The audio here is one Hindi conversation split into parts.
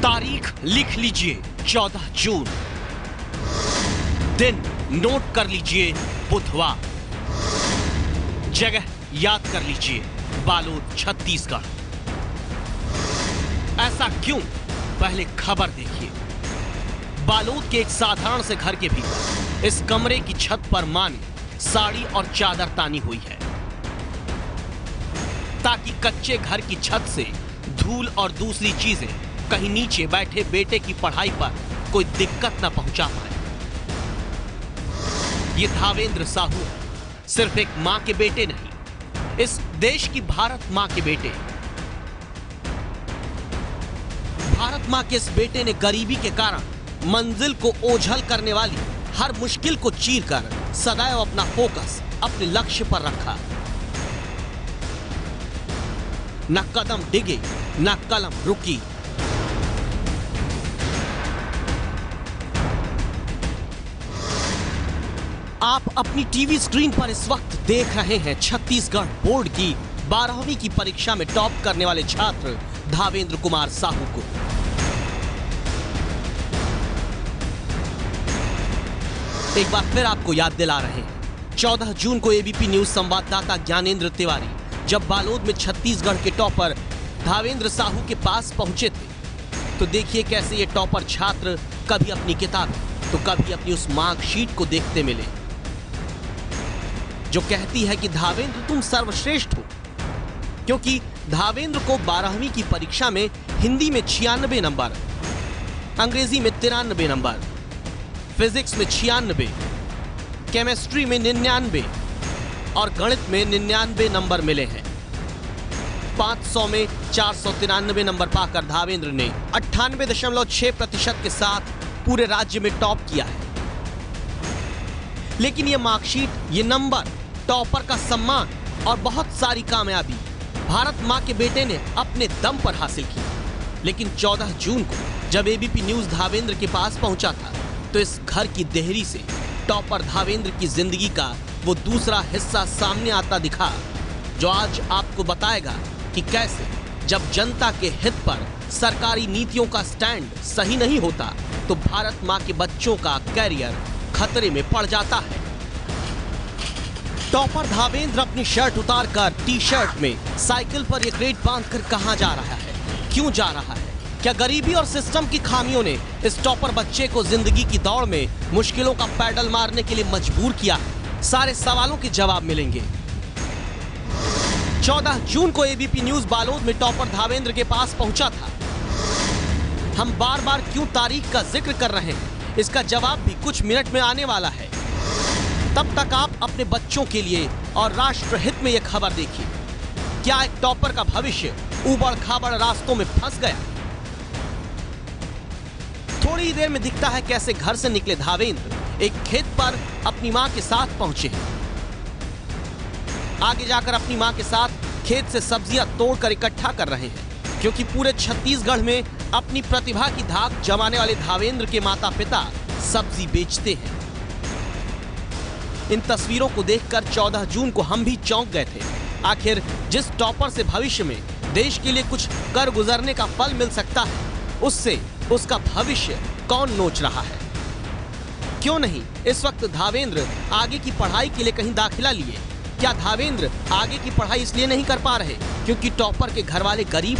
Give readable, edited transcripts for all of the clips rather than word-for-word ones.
तारीख लिख लीजिए 14 जून, दिन नोट कर लीजिए बुधवार, जगह याद कर लीजिए बालोद छत्तीसगढ़। ऐसा क्यों? पहले खबर देखिए। बालोद के एक साधारण से घर के भीतर इस कमरे की छत पर मां ने साड़ी और चादर तानी हुई है ताकि कच्चे घर की छत से धूल और दूसरी चीजें कहीं नीचे बैठे बेटे की पढ़ाई पर कोई दिक्कत न पहुंचा पाए। ये धावेंद्र साहू सिर्फ एक मां के बेटे नहीं, इस देश की भारत मां के बेटे। भारत मां के इस बेटे ने गरीबी के कारण मंजिल को ओझल करने वाली हर मुश्किल को चीरकर सदैव अपना फोकस अपने लक्ष्य पर रखा। न कदम डिगे, न कलम रुकी। आप अपनी टीवी स्क्रीन पर इस वक्त देख रहे हैं छत्तीसगढ़ बोर्ड की 12वीं की परीक्षा में टॉप करने वाले छात्र धावेंद्र कुमार साहू को। एक बार फिर आपको याद दिला रहे हैं, 14 जून को एबीपी न्यूज संवाददाता ज्ञानेंद्र तिवारी जब बालोद में छत्तीसगढ़ के टॉपर धावेंद्र साहू के पास पहुंचे थे तो देखिए कैसे ये टॉपर छात्र कभी अपनी किताब तो कभी अपनी उस मार्कशीट को देखते मिले जो कहती है कि धावेंद्र तुम सर्वश्रेष्ठ हो, क्योंकि धावेंद्र को 12वीं की परीक्षा में हिंदी में 96 नंबर, अंग्रेजी में 93 नंबर, फिजिक्स में 96, केमिस्ट्री में 99 और गणित में 99 नंबर मिले हैं। 500 में 493 नंबर पाकर धावेंद्र ने 98.6% के साथ पूरे राज्य में टॉप किया है। लेकिन यह मार्कशीट, ये नंबर, टॉपर का सम्मान और बहुत सारी कामयाबी भारत मां के बेटे ने अपने दम पर हासिल की। लेकिन 14 जून को जब एबीपी न्यूज धावेंद्र के पास पहुंचा था तो इस घर की देहरी से टॉपर धावेंद्र की जिंदगी का वो दूसरा हिस्सा सामने आता दिखा जो आज आपको बताएगा कि कैसे जब जनता के हित पर सरकारी नीतियों का स्टैंड सही नहीं होता तो भारत मां के बच्चों का कैरियर खतरे में पड़ जाता है। टॉपर धावेंद्र अपनी शर्ट उतारकर टी शर्ट में साइकिल पर एक रेट बांधकर कहां जा रहा है, क्यों जा रहा है? क्या गरीबी और सिस्टम की खामियों ने इस टॉपर बच्चे को जिंदगी की दौड़ में मुश्किलों का पैडल मारने के लिए मजबूर किया? सारे सवालों के जवाब मिलेंगे। 14 जून को एबीपी न्यूज बालोद में टॉपर धावेंद्र के पास पहुंचा था। हम बार बार क्यों तारीख का जिक्र कर रहे हैं, इसका जवाब भी कुछ मिनट में आने वाला है। तब तक आप अपने बच्चों के लिए और राष्ट्र हित में यह खबर देखिए। क्या एक टॉपर का भविष्य उबड़ खाबड़ रास्तों में फंस गया? थोड़ी ही देर में दिखता है कैसे घर से निकले धावेंद्र एक खेत पर अपनी मां के साथ पहुंचे हैं। आगे जाकर अपनी मां के साथ खेत से सब्जियां तोड़कर इकट्ठा कर रहे हैं, क्योंकि पूरे छत्तीसगढ़ में अपनी प्रतिभा की धाक जमाने वाले धावेंद्र के माता पिता सब्जी बेचते हैं। इन तस्वीरों को देखकर 14 जून को हम भी चौंक गए थे। आखिर जिस टॉपर से भविष्य में देश के लिए कुछ कर गुजरने का फल मिल सकता है, उससे उसका भविष्य कौन नोच रहा है? क्यों नहीं इस वक्त धावेंद्र आगे की पढ़ाई के लिए कहीं दाखिला लिए? क्या धावेंद्र आगे की पढ़ाई इसलिए नहीं कर पा रहे क्योंकि टॉपर के घर वाले गरीब?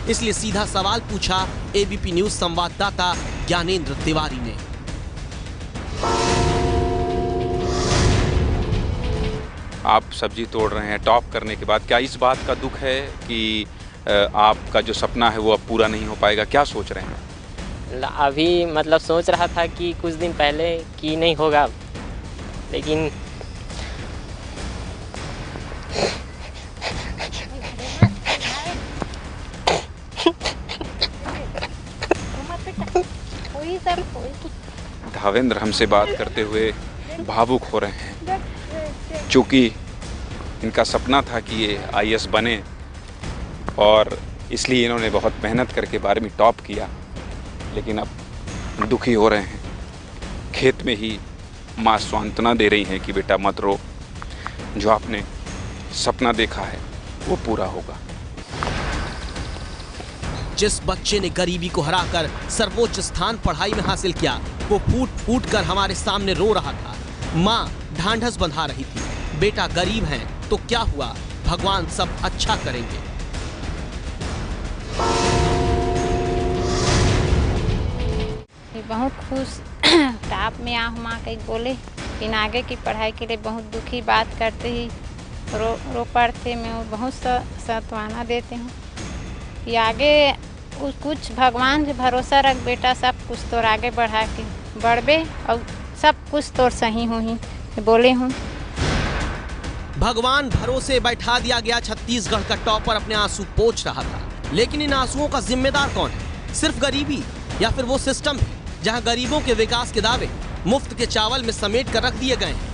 इसलिए सीधा सवाल पूछा एबीपी न्यूज संवाददाता ज्ञानेंद्र तिवारी ने। आप सब्जी तोड़ रहे हैं टॉप करने के बाद, क्या इस बात का दुख है कि आपका जो सपना है वो अब पूरा नहीं हो पाएगा? क्या सोच रहे हैं? अभी मतलब सोच रहा था कि कुछ दिन पहले कि नहीं होगा, लेकिन धावेंद्र हमसे बात करते हुए भावुक हो रहे हैं, क्योंकि इनका सपना था कि ये आईएएस बने और इसलिए इन्होंने बहुत मेहनत करके 12वीं टॉप किया, लेकिन अब दुखी हो रहे हैं। खेत में ही माँ सांत्वना दे रही हैं कि बेटा मत रो, जो आपने सपना देखा है वो पूरा होगा। जिस बच्चे ने गरीबी को हराकर सर्वोच्च स्थान पढ़ाई में हासिल किया, वो फूट फूट कर हमारे सामने रो रहा था। माँ ढांढस बंधा रही थी, बेटा गरीब है तो क्या हुआ, भगवान सब अच्छा करेंगे। बहुत खुश टॉप में आ माँ कहीं बोले, फिर आगे की पढ़ाई के लिए बहुत दुखी बात करते ही रो पड़ते। मैं बहुत सांत्वना देते हूँ कि आगे कुछ भगवान से भरोसा रख बेटा, सब कुछ तो आगे बढ़ा के बढ़बे और सब कुछ तो सही हुई बोले हूँ। भगवान भरोसे बैठा दिया गया छत्तीसगढ़ का टॉपर अपने आंसू पोंछ रहा था, लेकिन इन आंसुओं का जिम्मेदार कौन है? सिर्फ गरीबी या फिर वो सिस्टम है जहां गरीबों के विकास के दावे मुफ्त के चावल में समेट कर रख दिए गए हैं?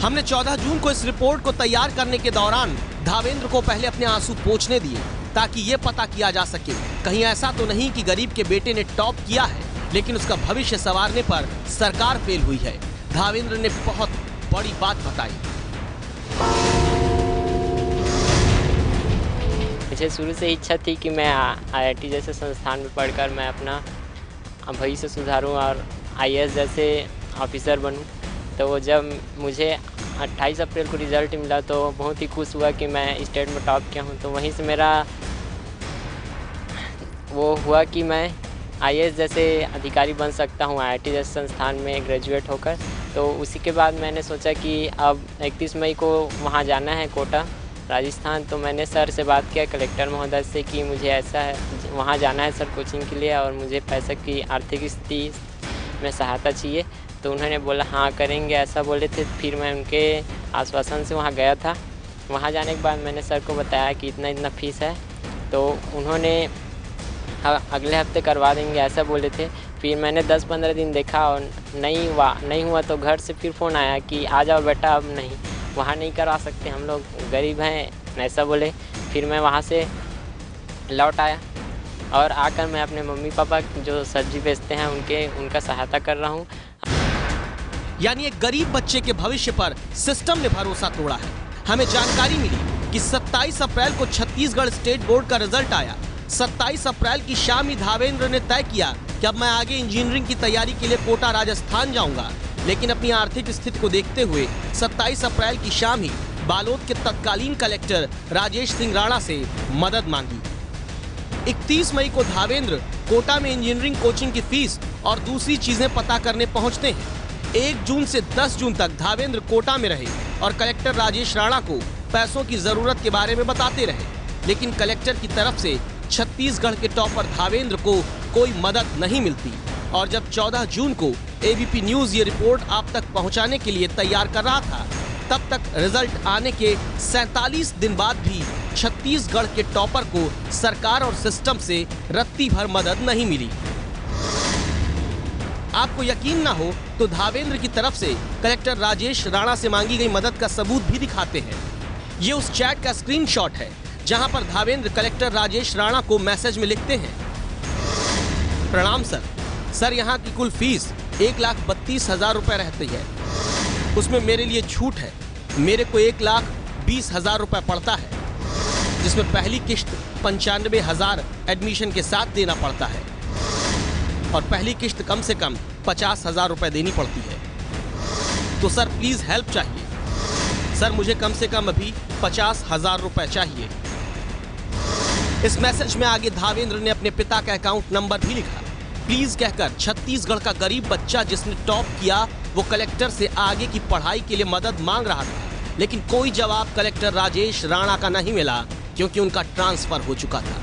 हमने 14 जून को इस रिपोर्ट को तैयार करने के दौरान धावेंद्र को पहले अपने आंसू पोंछने दिए ताकि ये पता किया जा सके कहीं ऐसा तो नहीं कि गरीब के बेटे ने टॉप किया है लेकिन उसका भविष्य संवारने पर सरकार फेल हुई है। धावेंद्र ने बहुत बड़ी बात बताई। मुझे शुरू से इच्छा थी कि मैं IIT जैसे संस्थान में पढ़कर मैं अपना भविष्य सुधारूं और IAS जैसे ऑफिसर बनूं। तो वो जब मुझे 28 अप्रैल को रिज़ल्ट मिला तो बहुत ही खुश हुआ कि मैं स्टेट में टॉप किया हूं। तो वहीं से मेरा वो हुआ कि मैं IAS जैसे अधिकारी बन सकता हूं IIT जैसे संस्थान में ग्रेजुएट होकर। तो उसी के बाद मैंने सोचा कि अब 31 मई को वहां जाना है कोटा राजस्थान। तो मैंने सर से बात किया, कलेक्टर महोदय से, कि मुझे ऐसा है वहाँ जाना है सर कोचिंग के लिए और मुझे पैसे की आर्थिक स्थिति में सहायता चाहिए। तो उन्होंने बोला हाँ करेंगे, ऐसा बोले थे। फिर मैं उनके आश्वासन से वहाँ गया था। वहाँ जाने के बाद मैंने सर को बताया कि इतना इतना फीस है, तो उन्होंने अगले हफ्ते करवा देंगे ऐसा बोले थे। फिर मैंने 10-15 दिन देखा और नहीं हुआ तो घर से फिर फ़ोन आया कि आ जाओ बेटा, अब नहीं, वहाँ नहीं करवा सकते, हम लोग गरीब हैं, ऐसा बोले। फिर मैं वहाँ से लौट आया और आकर मैं अपने मम्मी पापा जो सब्जी बेचते हैं उनका सहायता कर रहा हूँ। यानी एक गरीब बच्चे के भविष्य पर सिस्टम ने भरोसा तोड़ा है। हमें जानकारी मिली कि 27 अप्रैल को छत्तीसगढ़ स्टेट बोर्ड का रिजल्ट आया। 27 अप्रैल की शाम ही धावेंद्र ने तय किया कि अब मैं आगे इंजीनियरिंग की तैयारी के लिए कोटा राजस्थान जाऊंगा, लेकिन अपनी आर्थिक स्थिति को देखते हुए 27 अप्रैल की शाम ही बालोद के तत्कालीन कलेक्टर राजेश सिंह राणा से मदद मांगी। 31 मई को धावेंद्र कोटा में इंजीनियरिंग कोचिंग की फीस और दूसरी चीजें पता करने पहुंचते हैं। 1 जून से 10 जून तक धावेंद्र कोटा में रहे और कलेक्टर राजेश राणा को पैसों की जरूरत के बारे में बताते रहे, लेकिन कलेक्टर की तरफ से छत्तीसगढ़ के टॉपर धावेंद्र को कोई मदद नहीं मिलती। और जब 14 जून को ABP न्यूज ये रिपोर्ट आप तक पहुंचाने के लिए तैयार कर रहा था, तब तक रिजल्ट आने के 47 दिन बाद भी छत्तीसगढ़ के टॉपर को सरकार और सिस्टम से रत्ती भर मदद नहीं मिली। आपको यकीन ना हो तो धावेंद्र की तरफ से कलेक्टर राजेश राणा से मांगी गई मदद का सबूत भी दिखाते हैं। ये उस चैट का स्क्रीनशॉट है जहां पर धावेंद्र कलेक्टर राजेश राणा को मैसेज में लिखते हैं, प्रणाम सर, यहाँ की कुल फीस 1,32,000 रुपए रहती है, उसमें मेरे लिए छूट है। मेरे को 1,20,000 रुपए पड़ता है, जिसमें पहली किश्त 95,000 एडमिशन के साथ देना पड़ता है और पहली किश्त कम से कम 50,000 रुपए देनी पड़ती है। तो सर प्लीज हेल्प चाहिए सर, मुझे कम से कम अभी 50,000 रुपए चाहिए। इस मैसेज में आगे धावेंद्र ने अपने पिता का अकाउंट नंबर भी लिखा। प्लीज कहकर छत्तीसगढ़ का गरीब बच्चा जिसने टॉप किया वो कलेक्टर से आगे की पढ़ाई के लिए मदद मांग रहा था, लेकिन कोई जवाब कलेक्टर राजेश राणा का नहीं मिला क्योंकि उनका ट्रांसफर हो चुका था।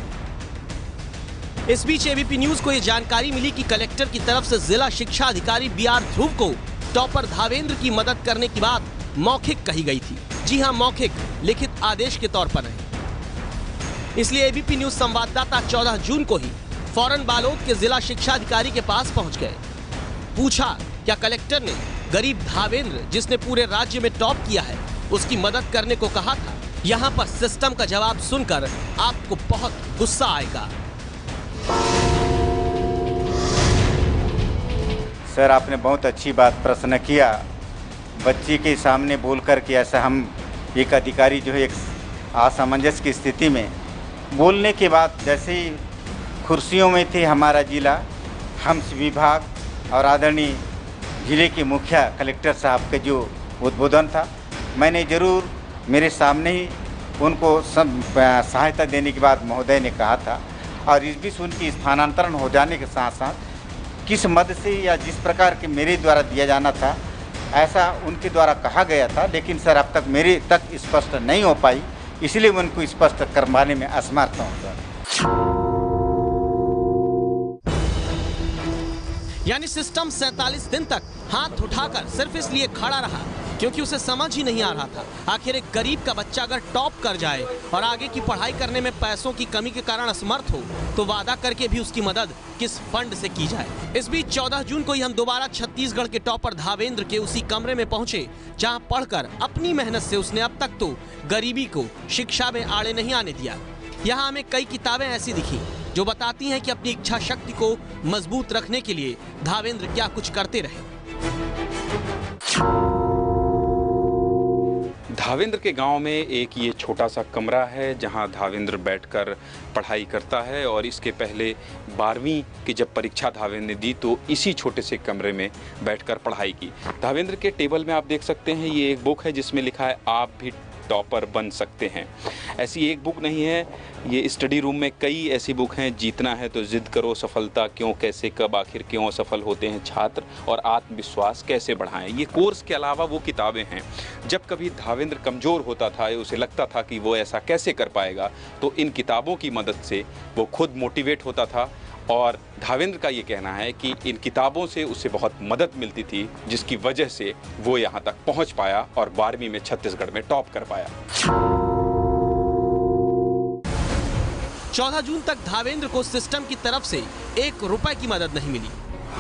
इस बीच ABP न्यूज को यह जानकारी मिली कि कलेक्टर की तरफ से जिला शिक्षा अधिकारी BR ध्रुव को टॉपर धावेंद्र की मदद करने की बात मौखिक कही गई थी। जी हां, मौखिक, लिखित आदेश के तौर पर नहीं। इसलिए ABP न्यूज संवाददाता 14 जून को ही फौरन बालोद के जिला शिक्षा अधिकारी के पास पहुंच गए। पूछा क्या कलेक्टर ने गरीब धावेंद्र जिसने पूरे राज्य में टॉप किया है उसकी मदद करने को कहा था। यहाँ पर सिस्टम का जवाब सुनकर आपको बहुत गुस्सा आएगा। सर, आपने बहुत अच्छी बात प्रश्न किया। बच्ची के सामने बोलकर कि ऐसा हम एक अधिकारी जो है एक असमंजस की स्थिति में बोलने के बाद जैसे ही खुर्सियों में थे हमारा जिला, हम विभाग और आदरणीय जिले के मुखिया कलेक्टर साहब के जो उद्बोधन था, मैंने ज़रूर मेरे सामने ही उनको सब सहायता देने के बाद महोदय ने कहा था, और इस बीच उनकी स्थानांतरण हो जाने के साथ साथ किस मद से या जिस प्रकार के मेरे द्वारा दिया जाना था ऐसा उनके द्वारा कहा गया था, लेकिन सर अब तक मेरे तक स्पष्ट नहीं हो पाई, इसलिए मैं उनको स्पष्ट करवाने में असमर्थ हूँ सर। यानी सिस्टम 47 दिन तक हाथ उठाकर सिर्फ इसलिए खड़ा रहा क्योंकि उसे समझ ही नहीं आ रहा था आखिर एक गरीब का बच्चा अगर टॉप कर जाए और आगे की पढ़ाई करने में पैसों की कमी के कारण असमर्थ हो तो वादा करके भी उसकी मदद किस फंड से की जाए। इस बीच 14 जून को ही हम दोबारा छत्तीसगढ़ के टॉपर धावेंद्र के उसी कमरे में पहुंचे जहां पढ़कर अपनी मेहनत से उसने अब तक तो गरीबी को शिक्षा में आड़े नहीं आने दिया। यहाँ हमें कई किताबें ऐसी दिखी जो बताती हैं कि अपनी इच्छा शक्ति को मजबूत रखने के लिए धावेंद्र क्या कुछ करते रहे। धावेंद्र के गांव में एक ये छोटा सा कमरा है जहां धावेंद्र बैठकर पढ़ाई करता है, और इसके पहले 12वीं की जब परीक्षा धावेंद्र ने दी तो इसी छोटे से कमरे में बैठकर पढ़ाई की। धावेंद्र के टेबल में आप देख सकते हैं ये एक बुक है जिसमें लिखा है आप भी टॉपर बन सकते हैं। ऐसी एक बुक नहीं है, ये स्टडी रूम में कई ऐसी बुक हैं, जीतना है तो जिद करो, सफलता क्यों, कैसे, कब, आखिर, क्यों असफल होते हैं छात्र, और आत्मविश्वास कैसे बढ़ाएं। ये कोर्स के अलावा वो किताबें हैं। जब कभी धावेंद्र कमज़ोर होता था, उसे लगता था कि वो ऐसा कैसे कर पाएगा, तो इन किताबों की मदद से वो खुद मोटिवेट होता था। और धावेंद्र का ये कहना है कि इन किताबों से उसे बहुत मदद मिलती थी, जिसकी वजह से वो यहाँ तक पहुँच पाया और 12वीं में छत्तीसगढ़ में टॉप कर पाया। 14 जून तक धावेंद्र को सिस्टम की तरफ से 1 रुपए की मदद नहीं मिली।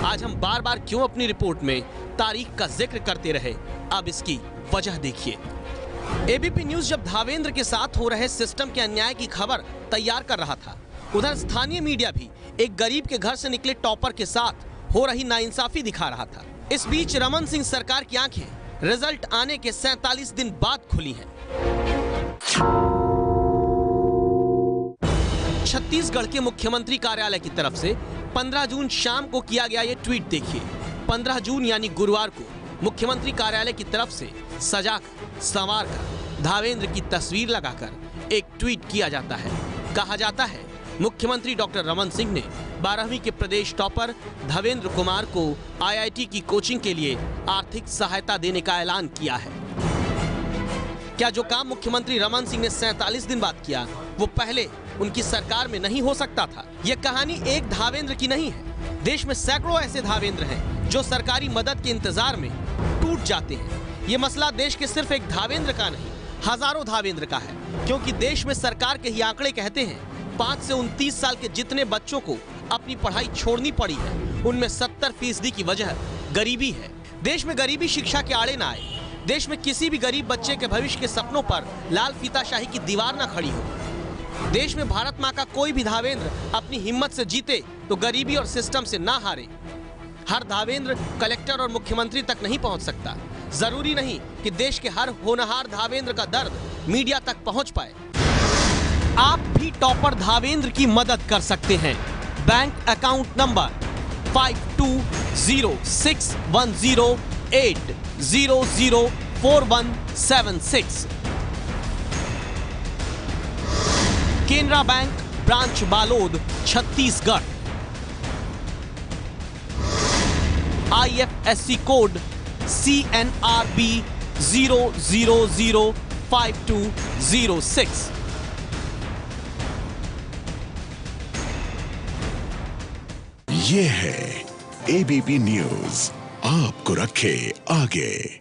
आज हम बार बार क्यों अपनी रिपोर्ट में तारीख का जिक्र करते रहे, अब इसकी वजह देखिए। एबीपी न्यूज जब धावेंद्र के साथ हो रहे सिस्टम के अन्याय की खबर तैयार कर रहा था, उधर स्थानीय मीडिया भी एक गरीब के घर से निकले टॉपर के साथ हो रही नाइंसाफी दिखा रहा था। इस बीच रमन सिंह सरकार की आंखें रिजल्ट आने के 47 दिन बाद खुली हैं। छत्तीसगढ़ के मुख्यमंत्री कार्यालय की तरफ से 15 जून शाम को किया गया ये ट्वीट देखिए। 15 जून यानी गुरुवार को मुख्यमंत्री कार्यालय की तरफ से सजाकर, संवारकर, धावेंद्र की तस्वीर लगाकर एक ट्वीट किया जाता है। कहा जाता है मुख्यमंत्री डॉक्टर रमन सिंह ने 12वीं के प्रदेश टॉपर धावेंद्र कुमार को आईआईटी की कोचिंग के लिए आर्थिक सहायता देने का ऐलान किया है। क्या जो काम मुख्यमंत्री रमन सिंह ने 47 दिन बाद किया वो पहले उनकी सरकार में नहीं हो सकता था? ये कहानी एक धावेंद्र की नहीं है। देश में सैकड़ों ऐसे धावेंद्र हैं जो सरकारी मदद के इंतजार में टूट जाते हैं। ये मसला देश के सिर्फ एक धावेंद्र का नहीं, हजारों धावेंद्र का है, क्योंकि देश में सरकार के ही आंकड़े कहते हैं 5 से 29 साल के जितने बच्चों को अपनी पढ़ाई छोड़नी पड़ी है उनमें 70% की वजह गरीबी है। देश में गरीबी शिक्षा के आड़े ना आए, देश में किसी भी गरीब बच्चे के भविष्य के सपनों पर लाल फीताशाही की दीवार ना खड़ी हो, देश में भारत माँ का कोई भी धावेंद्र अपनी हिम्मत से जीते तो गरीबी और सिस्टम से ना हारे। हर धावेंद्र कलेक्टर और मुख्यमंत्री तक नहीं पहुंच सकता। जरूरी नहीं कि देश के हर होनहार धावेंद्र का दर्द मीडिया तक पहुंच पाए। आप भी टॉपर धावेंद्र की मदद कर सकते हैं। Bank account number 52061008004176। Canara bank, branch Balod, Chhattisgarh. IFSC code CNRB 0005206। ये है ABP न्यूज, आपको रखे आगे।